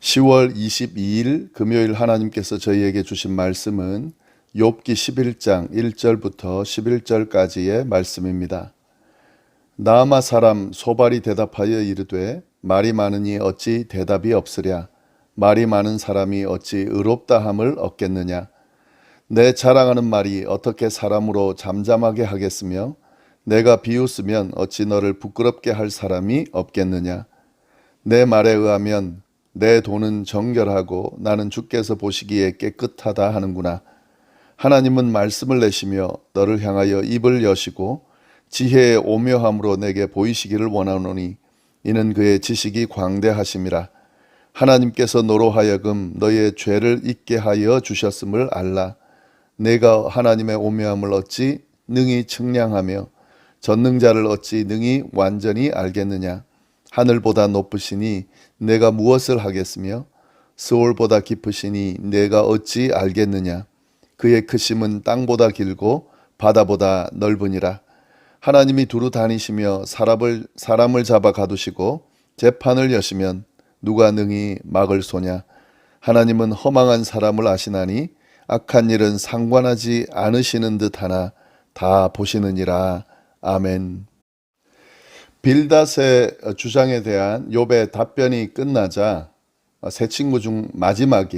10월 22일 금요일 하나님께서 저희에게 주신 말씀은 욥기 11장 1절부터 11절까지의 말씀입니다. 나아마 사람 소발이 대답하여 이르되 말이 많으니 어찌 대답이 없으랴. 말이 많은 사람이 어찌 의롭다 함을 얻겠느냐. 내 자랑하는 말이 어떻게 사람으로 잠잠하게 하겠으며 내가 비웃으면 어찌 너를 부끄럽게 할 사람이 없겠느냐. 내 말에 의하면 내 돈은 정결하고 나는 주께서 보시기에 깨끗하다 하는구나. 하나님은 말씀을 내시며 너를 향하여 입을 여시고 지혜의 오묘함으로 내게 보이시기를 원하노니 이는 그의 지식이 광대하심이라. 하나님께서 너로 하여금 너의 죄를 잊게 하여 주셨음을 알라. 내가 하나님의 오묘함을 어찌 능히 측량하며 전능자를 어찌 능히 완전히 알겠느냐. 하늘보다 높으시니 내가 무엇을 하겠으며 스올보다 깊으시니 내가 어찌 알겠느냐. 그의 크심은 땅보다 길고 바다보다 넓으니라. 하나님이 두루 다니시며 사람을 잡아 가두시고 재판을 여시면 누가 능히 막을 소냐. 하나님은 허망한 사람을 아시나니 악한 일은 상관하지 않으시는 듯하나 다 보시느니라. 아멘. 빌닷의 주장에 대한 욥의 답변이 끝나자 세 친구 중 마지막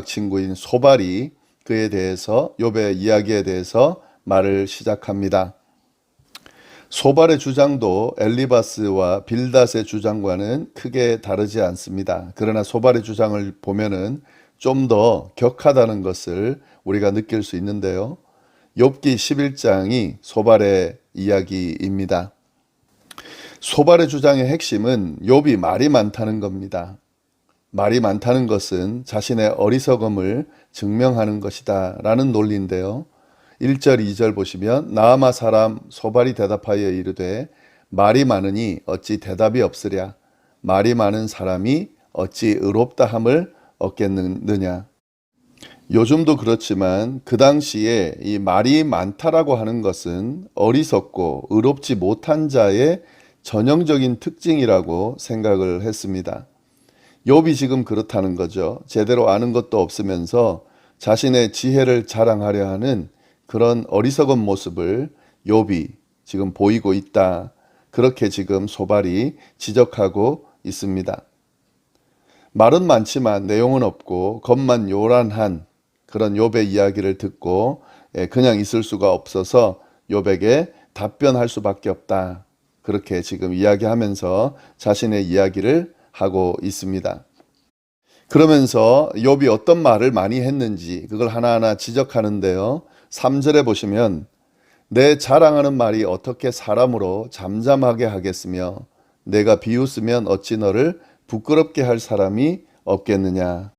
친구인 소발이 그에 대해서 욥의 이야기에 대해서 말을 시작합니다. 소발의 주장도 엘리바스와 빌닷의 주장과는 크게 다르지 않습니다. 그러나 소발의 주장을 보면은 좀 더 격하다는 것을 우리가 느낄 수 있는데요. 욥기 11장이 소발의 이야기입니다. 소발의 주장의 핵심은 욥이 말이 많다는 겁니다. 말이 많다는 것은 자신의 어리석음을 증명하는 것이다 라는 논리인데요. 1절 2절 보시면 나아마 사람 소발이 대답하여 이르되 말이 많으니 어찌 대답이 없으랴. 말이 많은 사람이 어찌 의롭다 함을 얻겠느냐. 요즘도 그렇지만 그 당시에 이 말이 많다라고 하는 것은 어리석고 의롭지 못한 자의 전형적인 특징이라고 생각을 했습니다. 욥이 지금 그렇다는 거죠. 제대로 아는 것도 없으면서 자신의 지혜를 자랑하려 하는 그런 어리석은 모습을 욥이 지금 보이고 있다. 그렇게 지금 소발이 지적하고 있습니다. 말은 많지만 내용은 없고 겉만 요란한 그런 욥의 이야기를 듣고 그냥 있을 수가 없어서 욥에게 답변할 수밖에 없다. 그렇게 지금 이야기하면서 자신의 이야기를 하고 있습니다. 그러면서 욥이 어떤 말을 많이 했는지 그걸 하나하나 지적하는데요. 3절에 보시면 내 자랑하는 말이 어떻게 사람으로 잠잠하게 하겠으며 내가 비웃으면 어찌 너를 부끄럽게 할 사람이 없겠느냐.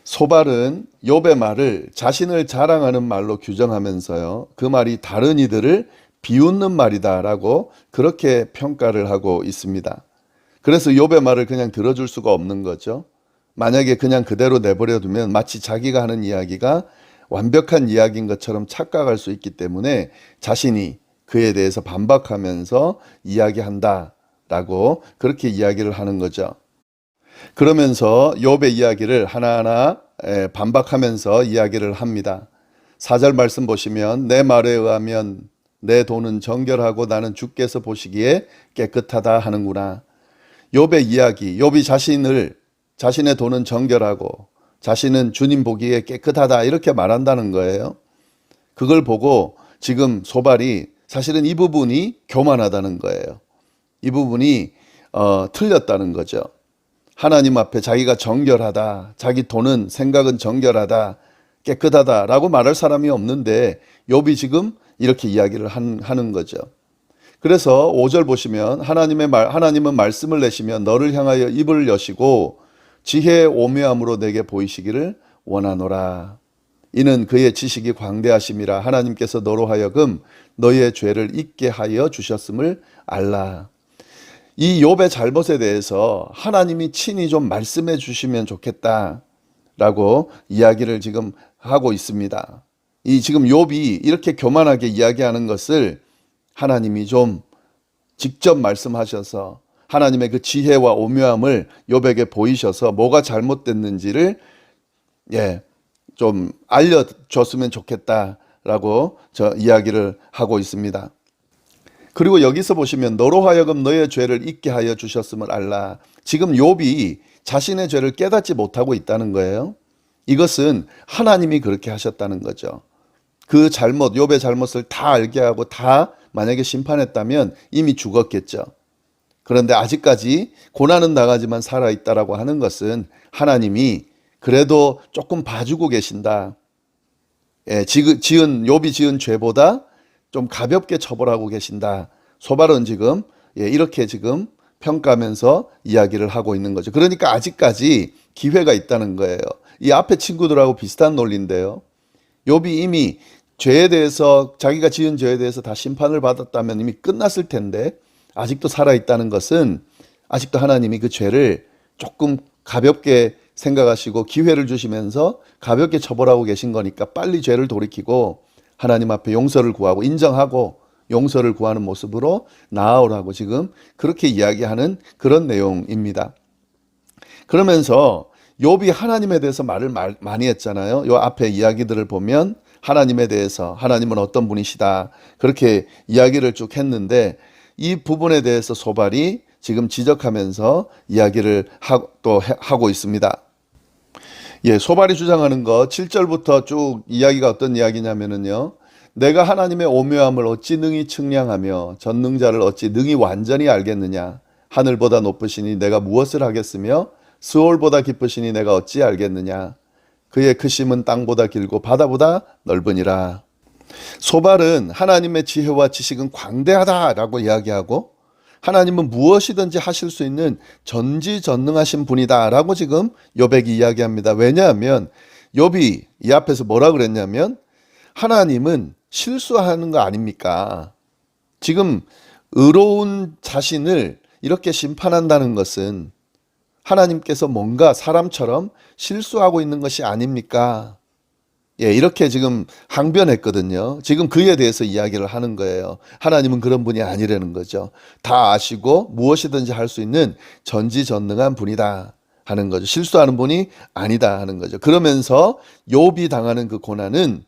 소발은 욥의 말을 자신을 자랑하는 말로 규정하면서요. 그 말이 다른 이들을 비웃는 말이다라고 그렇게 평가를 하고 있습니다. 그래서 욥의 말을 그냥 들어줄 수가 없는 거죠. 만약에 그냥 그대로 내버려 두면 마치 자기가 하는 이야기가 완벽한 이야기인 것처럼 착각할 수 있기 때문에 자신이 그에 대해서 반박하면서 이야기한다라고 그렇게 이야기를 하는 거죠. 그러면서 욥의 이야기를 하나하나 반박하면서 이야기를 합니다. 4절 말씀 보시면 내 말에 의하면 내 돈은 정결하고 나는 주께서 보시기에 깨끗하다 하는구나. 욥의 이야기, 욥이 자신의 돈은 정결하고 자신은 주님 보기에 깨끗하다 이렇게 말한다는 거예요. 그걸 보고 지금 소발이 사실은 이 부분이 교만하다는 거예요. 이 부분이 틀렸다는 거죠. 하나님 앞에 자기가 정결하다, 자기 돈은 생각은 정결하다, 깨끗하다라고 말할 사람이 없는데 욥이 지금 이렇게 이야기를 하는 거죠. 그래서 5절 보시면 하나님은 말씀을 내시면 너를 향하여 입을 여시고 지혜의 오묘함으로 내게 보이시기를 원하노라. 이는 그의 지식이 광대하심이라. 하나님께서 너로 하여금 너의 죄를 잊게 하여 주셨음을 알라. 이 욥의 잘못에 대해서 하나님이 친히 좀 말씀해 주시면 좋겠다라고 이야기를 지금 하고 있습니다. 이 지금 욥이 이렇게 교만하게 이야기하는 것을 하나님이 좀 직접 말씀하셔서 하나님의 그 지혜와 오묘함을 욥에게 보이셔서 뭐가 잘못됐는지를 좀 알려줬으면 좋겠다라고 저 이야기를 하고 있습니다. 그리고 여기서 보시면 너로 하여금 너의 죄를 잊게 하여 주셨음을 알라. 지금 욥이 자신의 죄를 깨닫지 못하고 있다는 거예요. 이것은 하나님이 그렇게 하셨다는 거죠. 그 잘못, 욥의 잘못을 다 알게 하고 다 만약에 심판했다면 이미 죽었겠죠. 그런데 아직까지 고난은 나가지만 살아있다라고 하는 것은 하나님이 그래도 조금 봐주고 계신다. 욥이 지은 죄보다 좀 가볍게 처벌하고 계신다. 소발은 지금 이렇게 지금 평가하면서 이야기를 하고 있는 거죠. 그러니까 아직까지 기회가 있다는 거예요. 이 앞에 친구들하고 비슷한 논리인데요. 욥이 이미 죄에 대해서 자기가 지은 죄에 대해서 다 심판을 받았다면 이미 끝났을 텐데 아직도 살아있다는 것은 아직도 하나님이 그 죄를 조금 가볍게 생각하시고 기회를 주시면서 가볍게 처벌하고 계신 거니까 빨리 죄를 돌이키고 하나님 앞에 용서를 구하고 인정하고 용서를 구하는 모습으로 나아오라고 지금 그렇게 이야기하는 그런 내용입니다. 그러면서 욥이 하나님에 대해서 말을 많이 했잖아요. 요 앞에 이야기들을 보면 하나님에 대해서 하나님은 어떤 분이시다 그렇게 이야기를 쭉 했는데 이 부분에 대해서 소발이 지금 지적하면서 이야기를 또 하고 있습니다. 소발이 주장하는 거 7절부터 쭉 이야기가 어떤 이야기냐면요. 내가 하나님의 오묘함을 어찌 능히 측량하며 전능자를 어찌 능히 완전히 알겠느냐. 하늘보다 높으시니 내가 무엇을 하겠으며 스올보다 깊으시니 내가 어찌 알겠느냐. 그의 크심은 땅보다 길고 바다보다 넓으니라. 소발은 하나님의 지혜와 지식은 광대하다라고 이야기하고 하나님은 무엇이든지 하실 수 있는 전지전능하신 분이다라고 지금 욥에게 이야기합니다. 왜냐하면 욥이 이 앞에서 뭐라 그랬냐면 하나님은 실수하는 거 아닙니까? 지금 의로운 자신을 이렇게 심판한다는 것은 하나님께서 뭔가 사람처럼 실수하고 있는 것이 아닙니까? 이렇게 지금 항변했거든요. 지금 그에 대해서 이야기를 하는 거예요. 하나님은 그런 분이 아니라는 거죠. 다 아시고 무엇이든지 할 수 있는 전지전능한 분이다 하는 거죠. 실수하는 분이 아니다 하는 거죠. 그러면서 욥이 당하는 그 고난은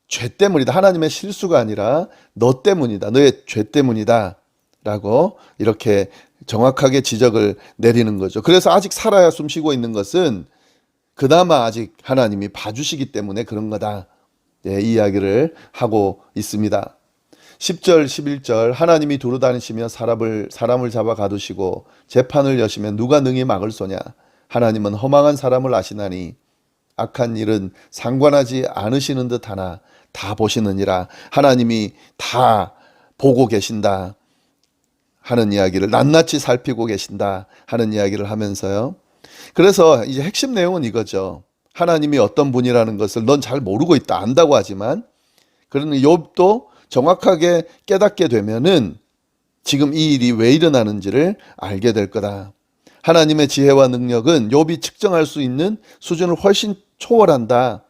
죄 때문이다. 하나님의 실수가 아니라 너 때문이다. 너의 죄 때문이다. 라고 이렇게 정확하게 지적을 내리는 거죠. 그래서 아직 살아야 숨쉬고 있는 것은 그나마 아직 하나님이 봐주시기 때문에 그런 거다. 이 이야기를 하고 있습니다. 10절, 11절 하나님이 두루다니시며 사람을 잡아 가두시고 재판을 여시면 누가 능히 막을 소냐. 하나님은 허망한 사람을 아시나니 악한 일은 상관하지 않으시는 듯하나 다 보시느니라. 하나님이 다 보고 계신다 하는 이야기를 낱낱이 살피고 계신다 하는 이야기를 하면서요. 그래서 이제 핵심 내용은 이거죠. 하나님이 어떤 분이라는 것을 넌 잘 모르고 있다 안다고 하지만 그러는 욥도 정확하게 깨닫게 되면은 지금 이 일이 왜 일어나는지를 알게 될 거다. 하나님의 지혜와 능력은 욥이 측정할 수 있는 수준을 훨씬 초월한다.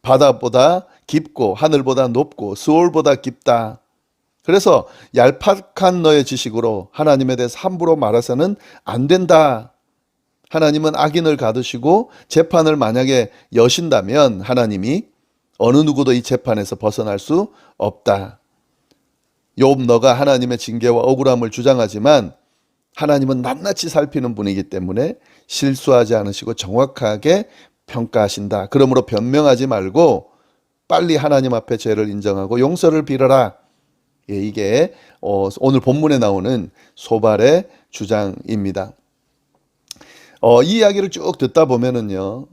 바다보다 깊고 하늘보다 높고 스올보다 깊다. 그래서 얄팍한 너의 지식으로 하나님에 대해서 함부로 말해서는 안 된다. 하나님은 악인을 가두시고 재판을 만약에 여신다면 하나님이 어느 누구도 이 재판에서 벗어날 수 없다. 욥 너가 하나님의 징계와 억울함을 주장하지만 하나님은 낱낱이 살피는 분이기 때문에 실수하지 않으시고 정확하게 평가하신다. 그러므로 변명하지 말고 빨리 하나님 앞에 죄를 인정하고 용서를 빌어라. 이게 오늘 본문에 나오는 소발의 주장입니다. 이 이야기를 쭉 듣다 보면은요,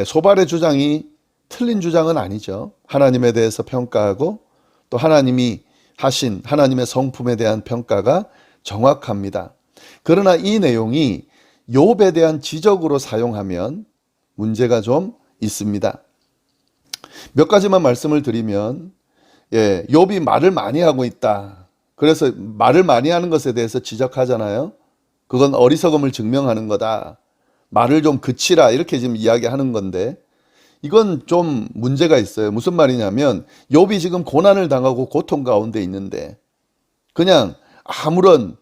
소발의 주장이 틀린 주장은 아니죠. 하나님에 대해서 평가하고 또 하나님이 하신 하나님의 성품에 대한 평가가 정확합니다. 그러나 이 내용이 욥에 대한 지적으로 사용하면 문제가 좀 있습니다. 몇 가지만 말씀을 드리면, 욥이 말을 많이 하고 있다. 그래서 말을 많이 하는 것에 대해서 지적하잖아요. 그건 어리석음을 증명하는 거다. 말을 좀 그치라 이렇게 지금 이야기하는 건데 이건 좀 문제가 있어요. 무슨 말이냐면 욥이 지금 고난을 당하고 고통 가운데 있는데 그냥 아무런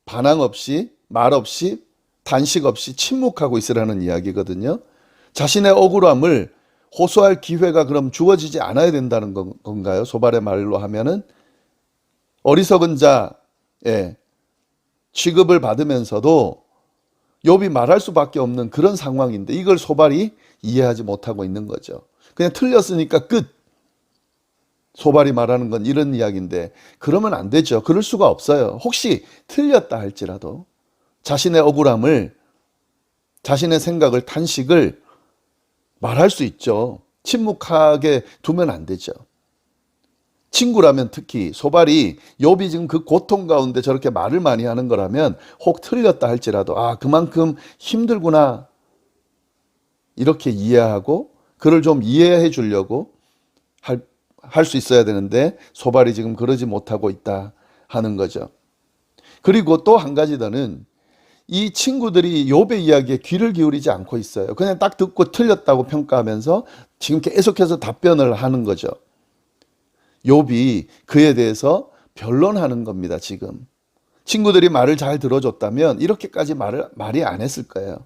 반항 없이, 말 없이, 단식 없이 침묵하고 있으라는 이야기거든요. 자신의 억울함을 호소할 기회가 그럼 주어지지 않아야 된다는 건가요? 소발의 말로 하면은 어리석은 자의 취급을 받으면서도 욥이 말할 수밖에 없는 그런 상황인데 이걸 소발이 이해하지 못하고 있는 거죠. 그냥 틀렸으니까 끝. 소발이 말하는 건 이런 이야기인데 그러면 안 되죠. 그럴 수가 없어요. 혹시 틀렸다 할지라도 자신의 억울함을, 자신의 생각을, 탄식을 말할 수 있죠. 침묵하게 두면 안 되죠. 친구라면 특히 소발이 욥이 지금 그 고통 가운데 저렇게 말을 많이 하는 거라면 혹 틀렸다 할지라도 그만큼 힘들구나 이렇게 이해하고 그를 좀 이해해 주려고 할 수 있어야 되는데 소발이 지금 그러지 못하고 있다 하는 거죠. 그리고 또 한 가지 더는 이 친구들이 욥의 이야기에 귀를 기울이지 않고 있어요. 그냥 딱 듣고 틀렸다고 평가하면서 지금 계속해서 답변을 하는 거죠. 욥이 그에 대해서 변론하는 겁니다, 지금. 친구들이 말을 잘 들어줬다면 이렇게까지 말이 안 했을 거예요.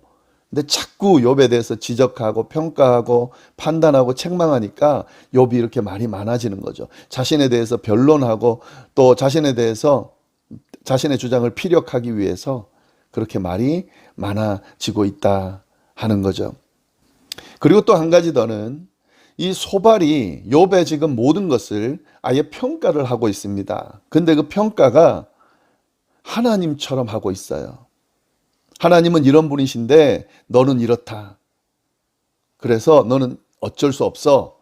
근데 자꾸 욥에 대해서 지적하고 평가하고 판단하고 책망하니까 욥이 이렇게 말이 많아지는 거죠. 자신에 대해서 변론하고 또 자신에 대해서 자신의 주장을 피력하기 위해서 그렇게 말이 많아지고 있다 하는 거죠. 그리고 또 한 가지 더는 이 소발이 욥의 지금 모든 것을 아예 평가를 하고 있습니다. 근데 그 평가가 하나님처럼 하고 있어요. 하나님은 이런 분이신데 너는 이렇다. 그래서 너는 어쩔 수 없어.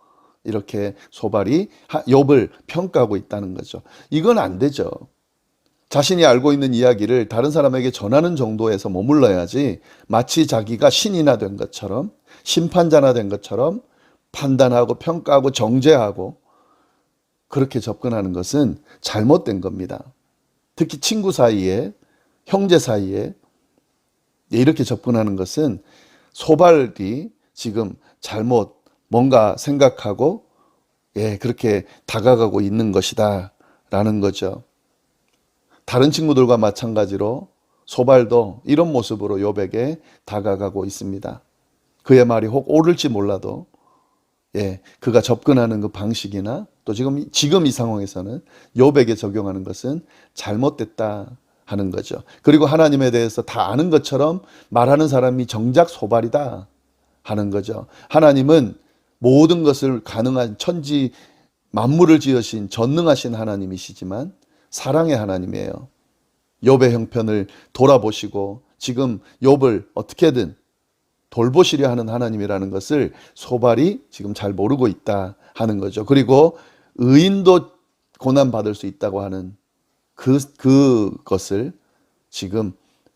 이렇게 소발이 욥을 평가하고 있다는 거죠. 이건 안 되죠. 자신이 알고 있는 이야기를 다른 사람에게 전하는 정도에서 머물러야지 마치 자기가 신이나 된 것처럼 심판자나 된 것처럼 판단하고 평가하고 정죄하고 그렇게 접근하는 것은 잘못된 겁니다. 특히 친구 사이에, 형제 사이에 이렇게 접근하는 것은 소발이 지금 잘못 뭔가 생각하고 그렇게 다가가고 있는 것이다 라는 거죠. 다른 친구들과 마찬가지로 소발도 이런 모습으로 욥에게 다가가고 있습니다. 그의 말이 혹 옳을지 몰라도 그가 접근하는 그 방식이나 또 지금 이 상황에서는 욥에게 적용하는 것은 잘못됐다 하는 거죠. 그리고 하나님에 대해서 다 아는 것처럼 말하는 사람이 정작 소발이다 하는 거죠. 하나님은 모든 것을 가능한 천지 만물을 지으신 전능하신 하나님이시지만 사랑의 하나님이에요. 욥의 형편을 돌아보시고 지금 욥을 어떻게든 돌보시려 하는 하나님이라는 것을 소발이 지금 잘 모르고 있다 하는 거죠. 그리고 의인도 고난받을 수 있다고 하는 그것을 지금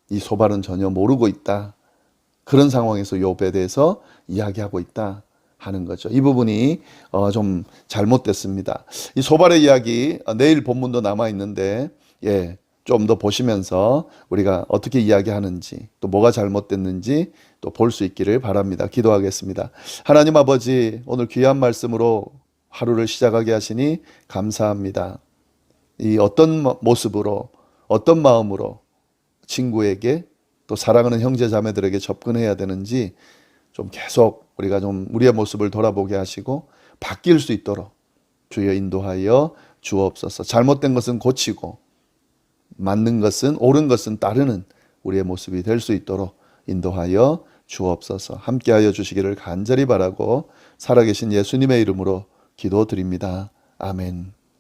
이 소발은 전혀 모르고 있다. 그런 상황에서 욥에 대해서 이야기하고 있다 하는 거죠. 이 부분이 좀 잘못됐습니다. 이 소발의 이야기 내일 본문도 남아 있는데 좀 더 보시면서 우리가 어떻게 이야기하는지 또 뭐가 잘못됐는지 또 볼 수 있기를 바랍니다. 기도하겠습니다. 하나님 아버지, 오늘 귀한 말씀으로 하루를 시작하게 하시니 감사합니다. 이 어떤 모습으로 어떤 마음으로 친구에게 또 사랑하는 형제 자매들에게 접근해야 되는지 좀 계속 우리가 좀 우리의 모습을 돌아보게 하시고 바뀔 수 있도록 주여 인도하여 주옵소서. 잘못된 것은 고치고 맞는 것은 옳은 것은 따르는 우리의 모습이 될 수 있도록 인도하여 주옵소서. 함께하여 주시기를 간절히 바라고 살아계신 예수님의 이름으로 기도드립니다. 아멘.